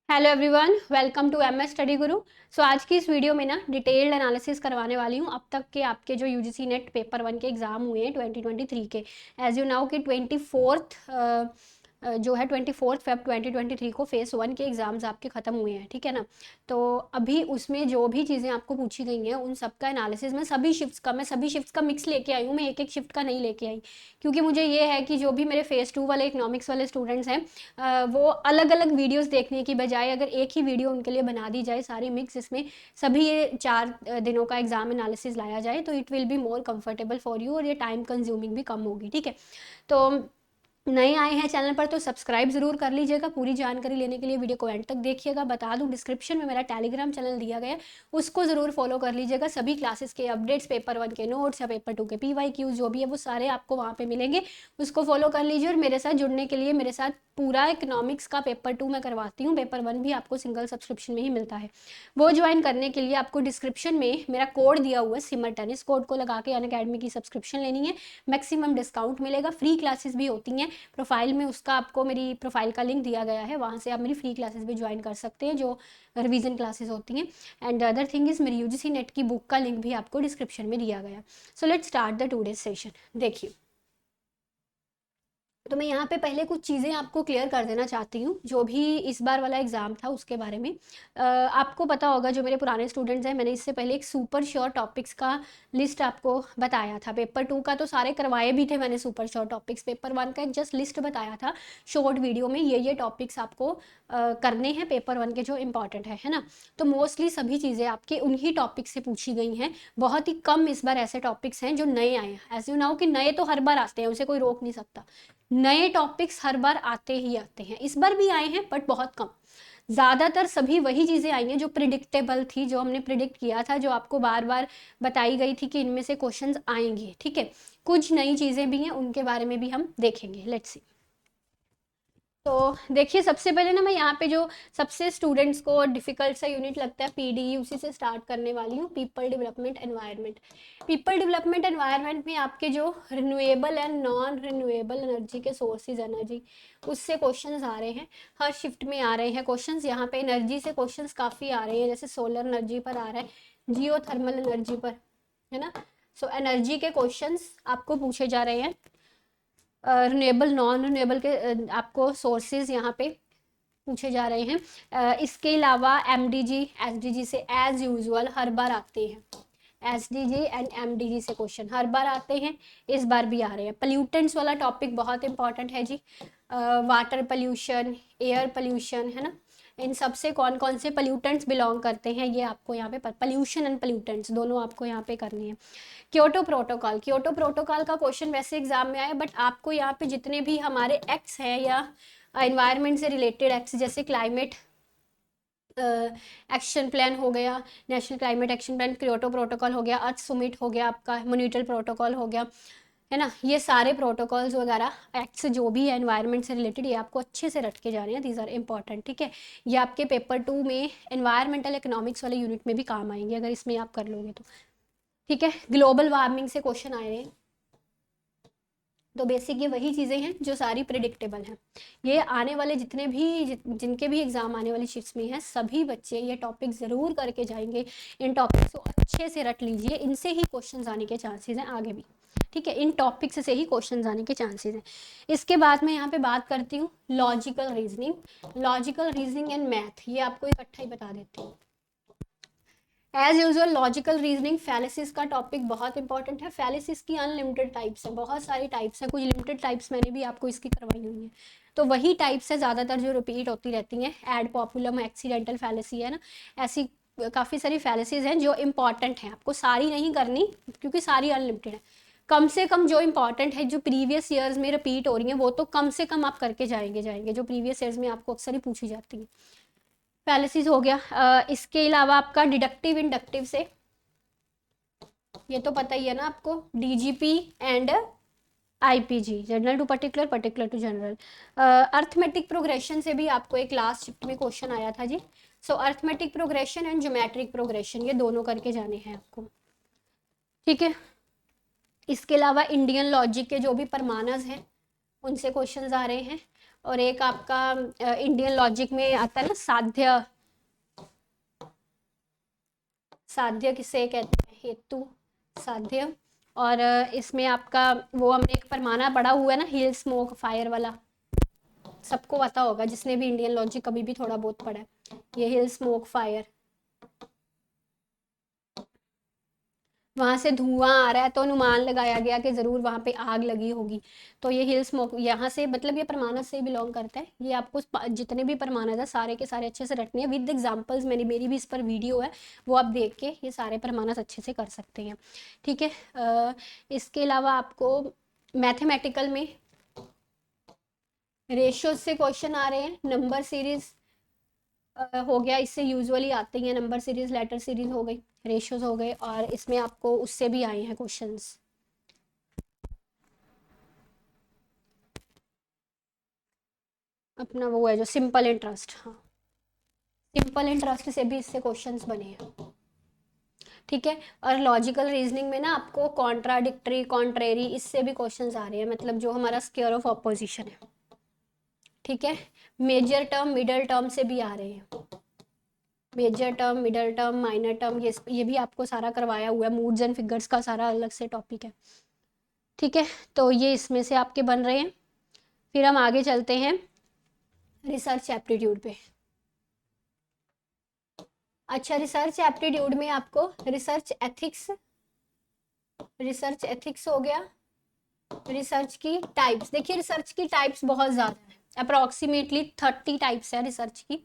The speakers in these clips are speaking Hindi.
Hello everyone, welcome to MS study guru. So आज की इस वीडियो में ना डिटेल्ड एनालिसिस करवाने वाली हूँ अब तक के आपके जो यूजीसी नेट पेपर 1 के एग्ज़ाम हुए हैं 2023 के। एज यू नाउ कि 24th जो है 24 फेब 2023 को फेस 1 के एग्ज़ाम्स आपके ख़त्म हुए हैं, ठीक है ना। तो अभी उसमें जो भी चीज़ें आपको पूछी गई हैं उन सब का एनालिसिस मैं सभी शिफ्ट्स का मिक्स लेके आई हूँ। मैं एक एक शिफ्ट का नहीं लेके आई, क्योंकि मुझे ये है कि जो भी मेरे फेस 2 वाले इकोनॉमिक्स वाले स्टूडेंट्स हैं वो अलग अलग वीडियोस देखने की बजाय अगर एक ही वीडियो उनके लिए बना दी जाए सारी मिक्स, इसमें सभी ये 4 दिनों का एग्जाम एनालिसिस लाया जाए तो it will be more comfortable for you और ये टाइम कंज्यूमिंग भी कम होगी, ठीक है। तो नए आए हैं चैनल पर तो सब्सक्राइब जरूर कर लीजिएगा। पूरी जानकारी लेने के लिए वीडियो को एंड तक देखिएगा। बता दूं डिस्क्रिप्शन में मेरा टेलीग्राम चैनल दिया गया है, उसको ज़रूर फॉलो कर लीजिएगा। सभी क्लासेस के अपडेट्स, पेपर 1 के नोट्स या पेपर 2 के PYQs जो भी है वो सारे आपको वहाँ पे मिलेंगे, उसको फॉलो कर लीजिए। और मेरे साथ जुड़ने के लिए मेरे साथ पूरा इकोनॉमिक्स का पेपर 2 मैं करवाती हूँ, पेपर 1 भी आपको सिंगल सब्सक्रिप्शन में ही मिलता है। वो ज्वाइन करने के लिए आपको डिस्क्रिप्शन में मेरा कोड दिया हुआ है सिमरटन, इस कोड को लगा के अनअकैडमी की सब्सक्रिप्शन लेनी है, मैक्सिमम डिस्काउंट मिलेगा। फ्री क्लासेस भी होती हैं, प्रोफाइल में उसका आपको मेरी प्रोफाइल का लिंक दिया गया है, वहाँ से आप मेरी फ्री क्लासेस भी ज्वाइन कर सकते हैं जो रिवीजन क्लासेस होती हैं। एंड अदर थिंग इज़ मेरी यूजीसी नेट की बुक का लिंक भी आपको डिस्क्रिप्शन में दिया गया। So let's start the today session. देखिए, तो मैं यहाँ पे पहले कुछ चीज़ें आपको क्लियर कर देना चाहती हूँ जो भी इस बार वाला एग्ज़ाम था उसके बारे में। आपको पता होगा, जो मेरे पुराने स्टूडेंट्स हैं, मैंने इससे पहले एक सुपर श्योर टॉपिक्स का लिस्ट आपको बताया था। पेपर 2 का तो सारे करवाए भी थे मैंने सुपर श्योर टॉपिक्स, पेपर 1 का एक जस्ट लिस्ट बताया था शॉर्ट वीडियो में, ये टॉपिक्स आपको करने हैं पेपर 1 के जो इंपॉर्टेंट है ना। तो मोस्टली सभी चीज़ें आपके उन्हीं टॉपिक से पूछी गई हैं। बहुत ही कम इस बार ऐसे टॉपिक्स हैं जो नए आए हैं। ऐसे नाउ कि नए तो हर बार आते हैं, उसे कोई रोक नहीं सकता। नए टॉपिक्स हर बार आते ही आते हैं, इस बार भी आए हैं बट बहुत कम। ज़्यादातर सभी वही चीज़ें आई हैं जो प्रिडिक्टेबल थी, जो हमने प्रिडिक्ट किया था, जो आपको बार बार बताई गई थी कि इनमें से क्वेश्चंस आएंगे, ठीक है। कुछ नई चीज़ें भी हैं, उनके बारे में भी हम देखेंगे। Let's see. तो देखिए, सबसे पहले ना मैं यहाँ पे जो सबसे स्टूडेंट्स को डिफिकल्ट सा यूनिट लगता है PDE, उसी से स्टार्ट करने वाली हूँ। People development environment. People development environment में आपके जो renewable and non renewable energy के सोर्सेज एनर्जी, उससे क्वेश्चंस आ रहे हैं। हर शिफ्ट में आ रहे हैं क्वेश्चंस। यहाँ पे एनर्जी से क्वेश्चंस काफ़ी आ रहे हैं, जैसे सोलर एनर्जी पर आ रहा है, जियो थर्मल एनर्जी पर, है ना। सो एनर्जी के क्वेश्चंस आपको पूछे जा रहे हैं। रिन्यूएबल नॉन रिन्यूएबल के आपको सोर्सेज यहाँ पे पूछे जा रहे हैं। इसके अलावा MDG SDG से एज यूजुअल हर बार आते हैं। SDG एंड MDG से क्वेश्चन हर बार आते हैं, इस बार भी आ रहे हैं। पोल्यूटेंट्स वाला टॉपिक बहुत इंपॉर्टेंट है जी। वाटर पोल्यूशन, एयर पोल्यूशन, है ना। इन सब से कौन कौन से पोल्यूटेंट्स बिलोंग करते हैं ये आपको यहाँ पे पोल्यूशन एंड पोल्यूटेंट्स दोनों आपको यहाँ पे करनी है। क्योटो प्रोटोकॉल का क्वेश्चन वैसे एग्जाम में आया, बट आपको यहाँ पे जितने भी हमारे एक्ट्स हैं या एनवायरनमेंट से रिलेटेड एक्ट्स, जैसे क्लाइमेट एक्शन प्लान हो गया, national climate action plan, Kyoto protocol हो गया, अर्थ समिट हो गया, आपका मोन्यूट्रल प्रोटोकॉल हो गया, है ना। ये सारे प्रोटोकॉल्स वगैरह एक्ट्स जो भी है एनवायरनमेंट से रिलेटेड, ये आपको अच्छे से रट के जाने हैं। दीज आर इंपॉर्टेंट, ठीक है। ये आपके पेपर 2 में एनवायरमेंटल इकोनॉमिक्स वाले यूनिट में भी काम आएंगे अगर इसमें आप कर लोगे तो, ठीक है। ग्लोबल वार्मिंग से क्वेश्चन आए हैं। तो बेसिक ये वही चीज़ें हैं जो सारी प्रिडिक्टेबल हैं। ये आने वाले जितने भी जिनके भी एग्जाम आने वाली शिफ्ट्स में हैं, सभी बच्चे ये टॉपिक ज़रूर करके जाएंगे। इन टॉपिक्स को अच्छे से रट लीजिए, इनसे ही क्वेश्चंस आने के चांसेस हैं आगे भी, ठीक है। इन टॉपिक्स से ही क्वेश्चंस आने के चांसेस हैं। इसके बाद मैं यहाँ पे बात करती हूँ लॉजिकल रीजनिंग एंड मैथ, ये आपको इकट्ठा ही बता देती हूँ। एज यूजुअल लॉजिकल रीजनिंग फैलिसिस का टॉपिक बहुत इंपॉर्टेंट है। फैलिसिस की अनलिमिटेड टाइप्स हैं, बहुत सारी टाइप्स हैं, कुछ लिमिटेड टाइप्स मैंने भी आपको इसकी करवाई हुई है। तो वही टाइप्स है ज़्यादातर जो रिपीट होती रहती हैं। एड पॉपुलम, एक्सीडेंटल फैलिसी, है ना। ऐसी काफ़ी सारी फैलिसीज हैं जो इंपॉर्टेंट हैं, आपको सारी नहीं करनी क्योंकि सारी अनलिमिटेड है। कम से कम जो इंपॉर्टेंट है, जो प्रीवियस ईयर्स में रिपीट हो रही हैं, वो तो कम से कम आप करके जाएंगे जो प्रीवियस ईयर्स में आपको अक्सर ही पूछी जाती है। फैलिसीज हो गया। इसके अलावा आपका डिडक्टिव इंडक्टिव से, ये तो पता ही है ना आपको, DGP and IPG, general to particular, particular to general. Arithmetic progression से भी आपको एक लास्ट शिफ्ट में क्वेश्चन आया था जी। So arithmetic progression and geometric progression, ये दोनों करके जाने हैं आपको, ठीक है। इसके अलावा इंडियन लॉजिक के जो भी परमानस हैं उनसे क्वेश्चंस आ रहे हैं। और एक आपका इंडियन लॉजिक में आता है ना साध्य, साध्य किसे कहते हैं, हेतु, साध्य। और इसमें आपका वो हमने एक परमाना पढ़ा हुआ है ना, हिल स्मोक फायर वाला, सबको पता होगा जिसने भी इंडियन लॉजिक कभी भी थोड़ा बहुत पढ़ा है, ये हिल स्मोक फायर, वहां से धुआं आ रहा है तो अनुमान लगाया गया कि जरूर वहां पे आग लगी होगी। तो ये हिल स्मोक यहाँ से मतलब ये परमाणु से बिलोंग करता है। ये आपको जितने भी परमाणु है सारे के सारे अच्छे से रटने हैं विद एग्जांपल्स, मेरी भी इस पर वीडियो है, वो आप देख के ये सारे परमाणु अच्छे से कर सकते हैं। ठीक है। इसके अलावा आपको मैथमेटिकल में रेशियो से क्वेश्चन आ रहे हैं, नंबर सीरीज हो गया, इससे यूजुअली आते हैं नंबर सीरीज, लेटर सीरीज हो गई, रेशियोज हो गए, और इसमें आपको उससे भी आए हैं क्वेश्चंस। अपना वो है जो सिंपल इंटरेस्ट, हाँ, सिंपल इंटरेस्ट से भी इससे क्वेश्चंस बने हैं। ठीक है। और लॉजिकल रीजनिंग में ना आपको कॉन्ट्राडिक्टरी, कॉन्ट्रेरी, इससे भी क्वेश्चंस आ रहे हैं, मतलब जो हमारा स्क्वायर ऑफ ऑपोजिशन है। ठीक है। मेजर टर्म, मिडल टर्म से भी आ रहे हैं, major term, middle term, minor term, ये भी आपको सारा करवाया हुआ है, मूड्स एंड फिगर्स का सारा अलग से टॉपिक है। ठीक है। तो ये इसमें से आपके बन रहे हैं। फिर हम आगे चलते हैं रिसर्च एप्टीट्यूड पे। अच्छा, रिसर्च एप्टीट्यूड में आपको रिसर्च एथिक्स हो गया, रिसर्च की टाइप्स, देखिए रिसर्च की टाइप्स बहुत ज़्यादा है, अप्रोक्सीमेटली 30 टाइप्स है रिसर्च की।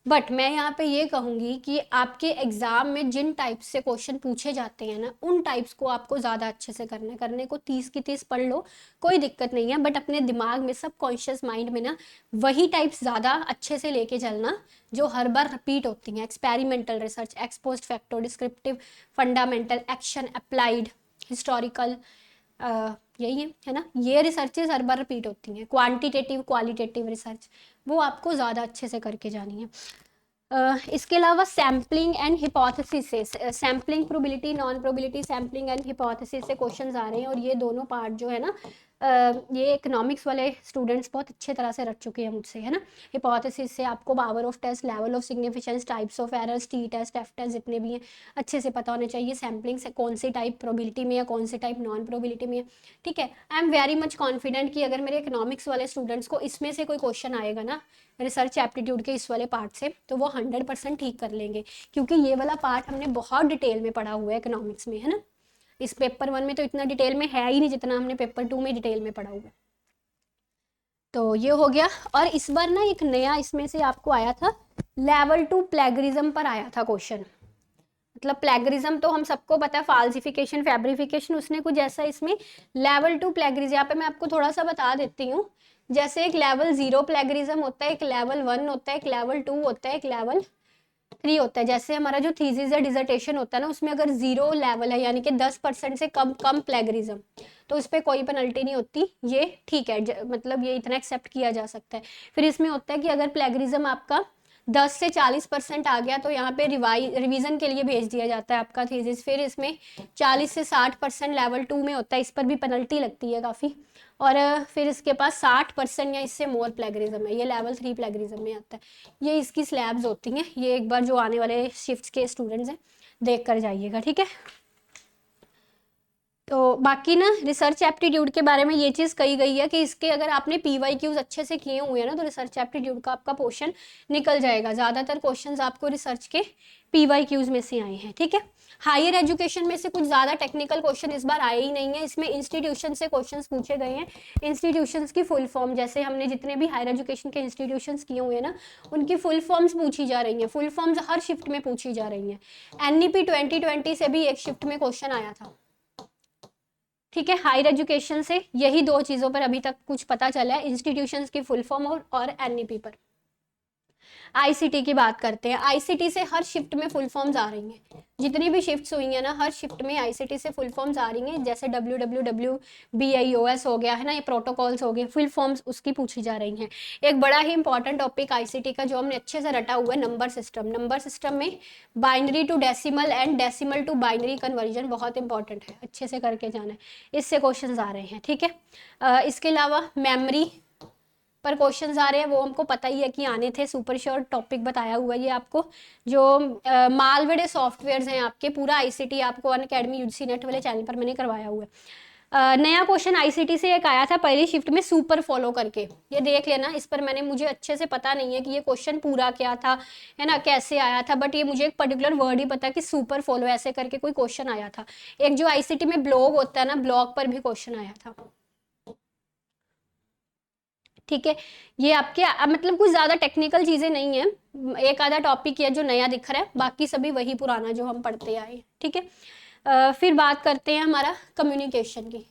बट मैं यहाँ पे ये कहूँगी कि आपके एग्जाम में जिन टाइप्स से क्वेश्चन पूछे जाते हैं ना, उन टाइप्स को आपको ज़्यादा अच्छे से करना है, करने को 30 की 30 पढ़ लो, कोई दिक्कत नहीं है, बट अपने दिमाग में, सब कॉन्शियस माइंड में ना वही टाइप्स ज़्यादा अच्छे से लेके चलना जो हर बार रिपीट होती हैं। Experimental research, ex post facto, descriptive, fundamental, action, applied, historical, यही है ना, ये रिसर्चेज हर बार रिपीट होती हैं। क्वांटिटेटिव, क्वालिटेटिव रिसर्च, वो आपको ज़्यादा अच्छे से करके जानी है। इसके अलावा सैम्पलिंग एंड हिपोथेसिस से, sampling probability, non probability, sampling and hypothesis से क्वेश्चंस आ रहे हैं, और ये दोनों पार्ट जो है ना, ये इकोनॉमिक्स वाले स्टूडेंट्स बहुत अच्छे तरह से रख चुके हैं मुझसे, है ना। हिपोथेसिस से आपको power of test, level of significance, types of errors, T test, F test, जितने भी हैं अच्छे से पता होने चाहिए। सैम्पलिंग से कौन सी टाइप प्रोबेबिलिटी में है, कौन सी टाइप नॉन प्रोबेबिलिटी में है। ठीक है। I am very much confident कि अगर मेरे इकोनॉमिक्स वाले स्टूडेंट्स को इसमें से कोई क्वेश्चन आएगा ना, रिसर्च एप्टीट्यूड के इस वाले पार्ट से, तो वो 100% ठीक कर लेंगे, क्योंकि ये वाला पार्ट हमने बहुत डिटेल में पढ़ा हुआ है इकोनॉमिक्स में, है ना। इस पेपर 1 में तो इतना डिटेल में है ही नहीं जितना हमने पेपर 2 में डिटेल में पढ़ा हुआ है। तो ये हो गया। और इस बार ना एक नया इसमें से आपको आया था, लेवल 2 प्लेगरिज्म पर आया था क्वेश्चन। मतलब प्लेगरिज्म तो हम सबको पता है, फाल्सिफिकेशन, फैब्रिफिकेशन, उसने कुछ ऐसा इसमें लेवल 2 प्लेगरिज्म, यहाँ पे मैं आपको थोड़ा सा बता देती हूँ। जैसे एक लेवल 0 प्लेगरिज्म होता है, एक लेवल 1 होता है, एक लेवल 2 होता है, एक लेवल 3 होता है। जैसे हमारा जो थीसिस या डिसर्टेशन होता है ना, उसमें अगर 0 लेवल है, यानी कि 10% से कम कम प्लेगरिज्म, तो उस पर कोई पेनल्टी नहीं होती, ये ठीक है, मतलब ये इतना एक्सेप्ट किया जा सकता है। फिर इसमें होता है कि अगर प्लेगरिज्म आपका 10 से 40% आ गया, तो यहाँ पे रिवीजन के लिए भेज दिया जाता है आपका थीसिस। फिर इसमें 40 से 60% लेवल 2 में होता है, इस पर भी पेनल्टी लगती है काफ़ी। और फिर इसके पास 60% या इससे मोर प्लेगरिज्म है, ये लेवल 3 प्लेगरिज्म में आता है। ये इसकी स्लैब्स होती हैं, ये एक बार जो आने वाले शिफ्ट्स के स्टूडेंट्स हैं देख कर जाइएगा। ठीक है। तो बाकी ना रिसर्च एप्टीट्यूड के बारे में ये चीज़ कही गई है कि इसके अगर आपने PYQs अच्छे से किए हुए हैं ना, तो रिसर्च एप्टीट्यूड का आपका पोर्शन निकल जाएगा। ज़्यादातर क्वेश्चंस आपको रिसर्च के PYQs में से आए हैं। ठीक है। हायर एजुकेशन में से कुछ ज़्यादा टेक्निकल क्वेश्चन इस बार आए ही नहीं है, इसमें इंस्टीट्यूशन से क्वेश्चन पूछे गए हैं। इंस्टीट्यूशंस की फुल फॉर्म, जैसे हमने जितने भी हायर एजुकेशन के इंस्टीट्यूशंस किए हुए हैं ना, उनकी फुल फॉर्म्स पूछी जा रही हैं, फुल फॉर्म्स हर शिफ्ट में पूछी जा रही हैं। NEP 2020 से भी एक शिफ्ट में क्वेश्चन आया था। ठीक है। हायर एजुकेशन से यही दो चीज़ों पर अभी तक कुछ पता चला है, इंस्टीट्यूशंस की फुल फॉर्म और NEP पर। ICT की बात करते हैं, ICT से हर शिफ्ट में फुल फॉर्म्स आ रही हैं, जितनी भी शिफ्ट्स हुई हैं ना, हर शिफ्ट में ICT से फुल फॉर्म्स आ रही हैं। जैसे WWW BIOS हो गया है ना, ये प्रोटोकॉल्स हो गए, फुल फॉर्म्स उसकी पूछी जा रही हैं। एक बड़ा ही इंपॉर्टेंट टॉपिक ICT का जो हमने अच्छे से रटा हुआ है, नंबर सिस्टम। नंबर सिस्टम में binary to decimal and decimal to binary conversion बहुत इंपॉर्टेंट है, अच्छे से करके जाना है, इससे क्वेश्चन आ रहे हैं। ठीक है। इसके अलावा मेमरी, पर क्वेश्चंस आ रहे हैं वो हमको पता ही है कि आने थे, सुपर श्योर टॉपिक बताया हुआ है ये आपको। जो मालवेडे सॉफ्टवेयर्स हैं आपके, पूरा आईसीटी आपको अनअकैडमी यूजीसी नेट वाले चैनल पर मैंने करवाया हुआ है। नया क्वेश्चन आईसीटी से एक आया था पहली शिफ्ट में, सुपर फॉलो करके, ये देख लेना। इस पर मैंने, मुझे अच्छे से पता नहीं है कि ये क्वेश्चन पूरा क्या था, है ना, कैसे आया था, बट ये मुझे एक पर्टिकुलर वर्ड ही पता है कि सुपर फॉलो ऐसे करके कोई क्वेश्चन आया था। एक जो आईसीटी में ब्लॉग होता है ना, ब्लॉग पर भी क्वेश्चन आया था। ठीक है, ये आपके मतलब कुछ ज्यादा टेक्निकल चीजें नहीं है, एक आधा टॉपिक है जो नया दिख रहा है, बाकी सभी वही पुराना जो हम पढ़ते आए हैं। ठीक है, फिर बात करते हैं हमारा कम्युनिकेशन की।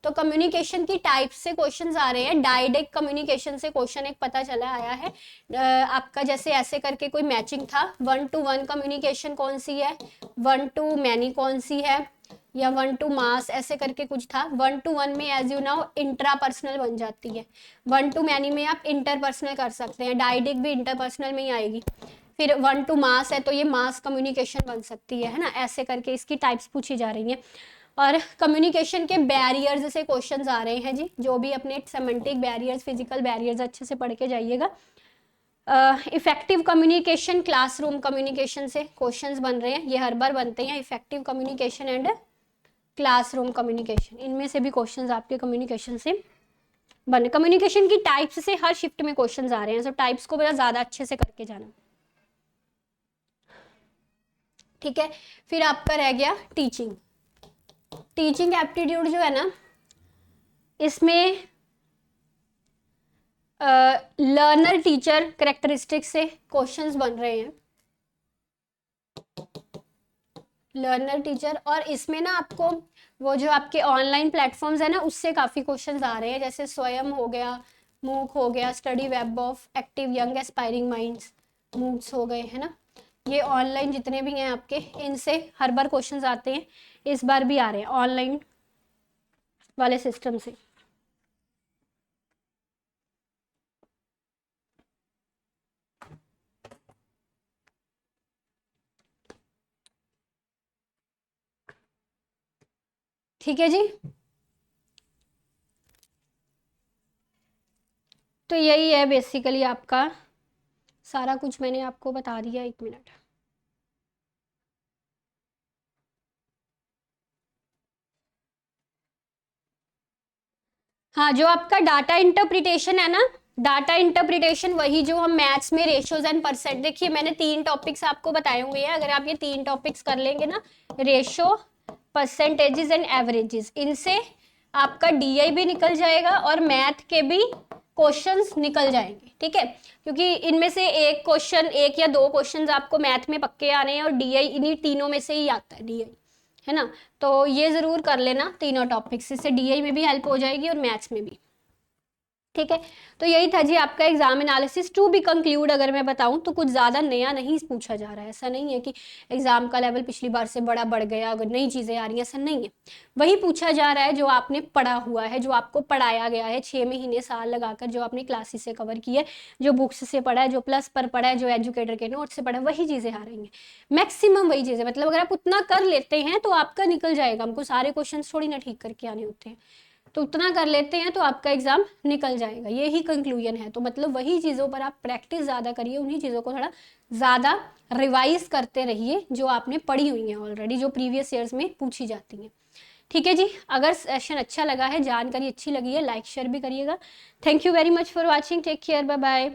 तो कम्युनिकेशन की टाइप से क्वेश्चंस आ रहे हैं। डायरेक्ट कम्युनिकेशन से क्वेश्चन एक पता चला आया है आपका, जैसे ऐसे करके कोई मैचिंग था, 1 to 1 कम्युनिकेशन कौन सी है, 1 to मैनी कौन सी है, या 1 to मास ऐसे करके कुछ था। 1 to 1 में एज यू नाउ इंट्रापर्सनल बन जाती है, 1 to मैनी में आप इंटरपर्सनल कर सकते हैं, डायरेक्ट भी इंटरपर्सनल में ही आएगी। फिर 1 to मास है तो ये मास कम्युनिकेशन बन सकती है ना, ऐसे करके इसकी टाइप्स पूछी जा रही हैं। और कम्युनिकेशन के बैरियर्स से क्वेश्चंस आ रहे हैं जी, जो भी अपने सेमेंटिक बैरियर्स, फिजिकल बैरियर्स अच्छे से पढ़ के जाइएगा। इफेक्टिव कम्युनिकेशन, क्लासरूम कम्युनिकेशन से क्वेश्चंस बन रहे हैं, ये हर बार बनते हैं। Effective communication and classroom communication, इनमें से भी क्वेश्चंस आपके कम्युनिकेशन से बने। कम्युनिकेशन की टाइप्स से हर शिफ्ट में क्वेश्चंस आ रहे हैं, सब टाइप्स को बड़ा ज्यादा अच्छे से करके जाना। ठीक है, फिर आपका रह गया टीचिंग। टीचिंग एप्टीट्यूड जो है ना, इसमें लर्नर टीचर करेक्टरिस्टिक्स से क्वेश्चंस बन रहे हैं, लर्नर टीचर। और इसमें ना आपको वो जो आपके ऑनलाइन प्लेटफॉर्म्स है ना, उससे काफ़ी क्वेश्चंस आ रहे हैं, जैसे स्वयं हो गया, मूक हो गया, study web of active young aspiring minds, MOOCs हो गए, है ना। ये ऑनलाइन जितने भी हैं आपके, इनसे हर बार क्वेश्चंस आते हैं, इस बार भी आ रहे हैं ऑनलाइन वाले सिस्टम से। ठीक है जी, तो यही है बेसिकली आपका सारा कुछ, मैंने आपको बता दिया। 1 मिनट, हाँ, जो आपका डाटा इंटरप्रिटेशन है ना, डाटा इंटरप्रिटेशन वही जो हम मैथ्स में रेशियोज एंड परसेंट, देखिए मैंने 3 टॉपिक्स आपको बताए हुए हैं, अगर आप ये 3 टॉपिक्स कर लेंगे ना, रेशियो, परसेंटेजेस एंड एवरेजेस, इनसे आपका डीआई भी निकल जाएगा और मैथ के भी क्वेश्चंस निकल जाएंगे। ठीक है, क्योंकि इनमें से एक क्वेश्चन, एक या दो क्वेश्चंस आपको मैथ में पक्के आ रहे हैं, और डीआई इन्हीं तीनों में से ही आता है, डीआई, है ना। तो ये जरूर कर लेना तीनों टॉपिक्स, इससे डीआई में भी हेल्प हो जाएगी और मैथ्स में भी। ठीक है, तो यही था जी आपका exam analysis to be concluded. अगर मैं बताऊं तो कुछ ज़्यादा नया नहीं पूछा जा रहा है, ऐसा नहीं है कि एग्जाम का लेवल पिछली बार से बड़ा बढ़ गया, अगर नई चीज़ें आ रही हैं, ऐसा नहीं है। वही पूछा जा रहा है जो आपने पढ़ा हुआ है, जो आपको पढ़ाया गया है 6 महीने साल लगाकर, जो आपने क्लासेस से कवर की है, जो बुक्स से पढ़ा है, जो प्लस पर पढ़ा है, जो एजुकेटर के नोट से पढ़ा है, वही चीज़ें आ रही हैं, मैक्सिमम वही चीज़ें। मतलब अगर आप उतना कर लेते हैं तो आपका निकल जाएगा, हमको सारे क्वेश्चन थोड़ी ना ठीक करके आने होते हैं, तो उतना कर लेते हैं तो आपका एग्जाम निकल जाएगा, यही कंक्लूजन है। तो मतलब वही चीज़ों पर आप प्रैक्टिस ज़्यादा करिए, उन्हीं चीज़ों को थोड़ा ज़्यादा रिवाइज करते रहिए जो आपने पढ़ी हुई हैं ऑलरेडी, जो प्रीवियस ईयर्स में पूछी जाती हैं। ठीक है जी, अगर सेशन अच्छा लगा है, जानकारी अच्छी लगी है, लाइक शेयर भी करिएगा। Thank you very much for watching, take care, bye bye.